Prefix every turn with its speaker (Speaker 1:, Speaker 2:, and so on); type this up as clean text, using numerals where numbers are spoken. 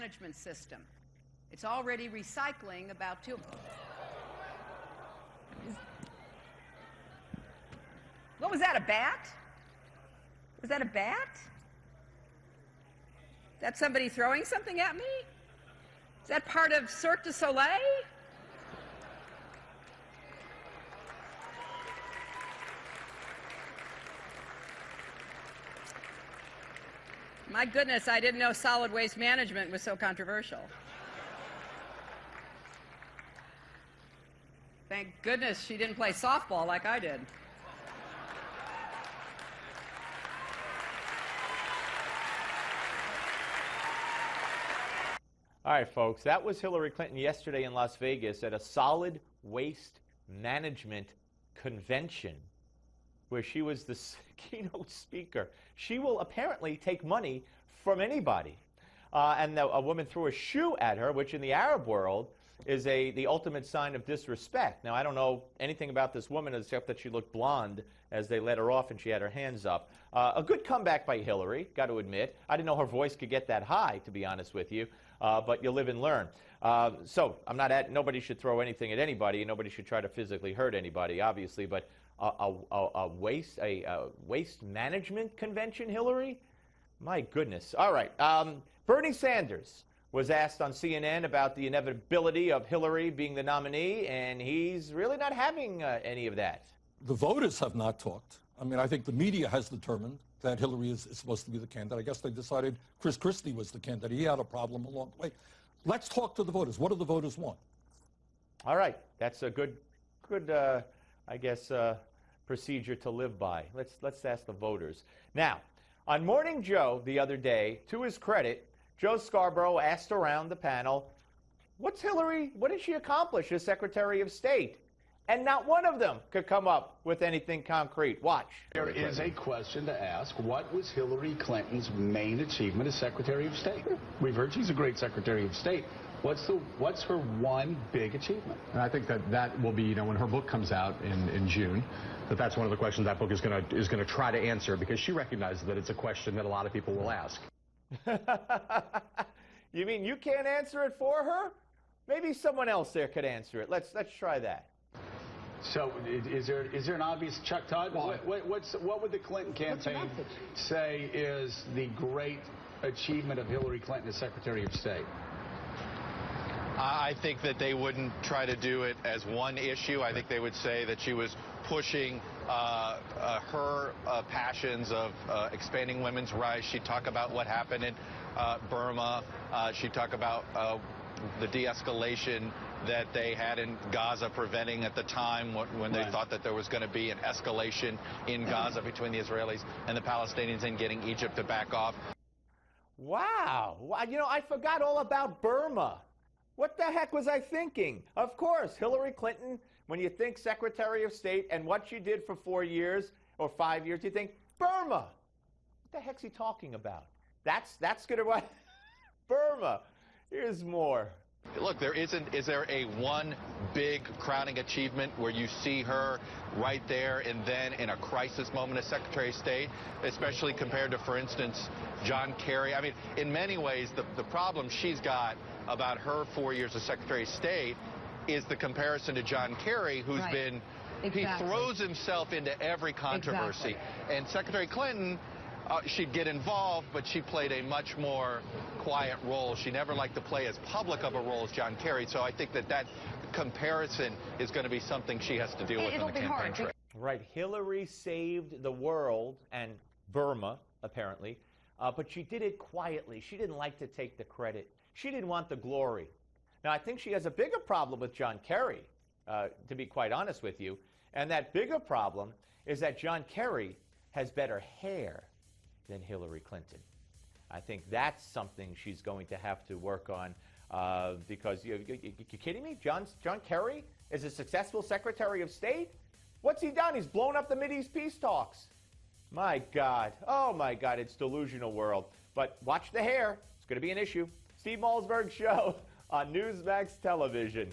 Speaker 1: management system. It's already recycling about 2. What was that, a bat? Was that a bat? Is that somebody throwing something at me? Is that part of Cirque du Soleil? My goodness, I didn't know solid waste management was so controversial. Thank goodness she didn't play softball like I did.
Speaker 2: All right, folks, that was Hillary Clinton yesterday in Las Vegas at a solid waste management convention where she was the keynote speaker. She will apparently take money from anybody. And a woman threw a shoe at her, which in the Arab world is the ultimate sign of disrespect. Now, I don't know anything about this woman except that she looked blonde as they let her off and she had her hands up. A good comeback by Hillary, got to admit. I didn't know her voice could get that high, to be honest with you. But you live and learn. So I'm not nobody should throw anything at anybody, and nobody should try to physically hurt anybody, obviously. But a waste management convention, Hillary? My goodness. All right. Bernie Sanders was asked on CNN about the inevitability of Hillary being the nominee, and he's really not having any of that.
Speaker 3: The voters have not talked. I mean, I think the media has determined that Hillary is supposed to be the candidate. I guess they decided Chris Christie was the candidate. He had a problem along the way. Let's talk to the voters. What do the voters want?
Speaker 2: All right. That's a good I guess, procedure to live by. Let's ask the voters. Now, on Morning Joe the other day, to his credit, Joe Scarborough asked around the panel, what did she accomplish as Secretary of State? And not one of them could come up with anything concrete. Watch.
Speaker 4: There is a question to ask. What was Hillary Clinton's main achievement as Secretary of State? We've heard she's a great Secretary of State. What's her one big achievement?
Speaker 5: And I think that will be, when her book comes out in June, that's one of the questions that book is going to try to answer, because she recognizes that it's a question that a lot of people will ask.
Speaker 2: You mean you can't answer it for her? Maybe someone else there could answer it. Let's try that.
Speaker 4: So is there an obvious, Chuck Todd? What would the Clinton campaign say is the great achievement of Hillary Clinton as Secretary of State?
Speaker 6: I think that they wouldn't try to do it as one issue. I think they would say that she was pushing her passions of expanding women's rights. She'd talk about what happened in Burma. She'd talk about the de-escalation that they had in Gaza, preventing at the time when they thought that there was going to be an escalation in Gaza between the Israelis and the Palestinians, and getting Egypt to back off.
Speaker 2: Wow. I forgot all about Burma. What the heck was I thinking? Of course, Hillary Clinton, when you think Secretary of State and what she did for 4 years or 5 years, you think, Burma. What the heck's he talking about? That's going to... Burma. Here's more.
Speaker 6: Look, is there a one big crowning achievement where you see her right there and then in a crisis moment as Secretary of State, especially compared to, for instance, John Kerry? I mean, in many ways, the problem she's got about her 4 years as Secretary of State is the comparison to John Kerry, who's been, he throws himself into every controversy. And Secretary Clinton, she'd get involved, but she played a much more quiet role. She never liked to play as public of a role as John Kerry. So I think that comparison is going to be something she has to deal with in the campaign trail.
Speaker 2: Right. Hillary saved the world and Burma, apparently, but she did it quietly. She didn't like to take the credit. She didn't want the glory. Now, I think she has a bigger problem with John Kerry, to be quite honest with you. And that bigger problem is that John Kerry has better hair than Hillary Clinton. I think that's something she's going to have to work on, because you kidding me? John Kerry is a successful Secretary of State? What's he done? He's blown up the Mideast peace talks. My God. Oh, my God. It's delusional world. But watch the hair. It's going to be an issue. Steve Malzberg Show on Newsmax Television.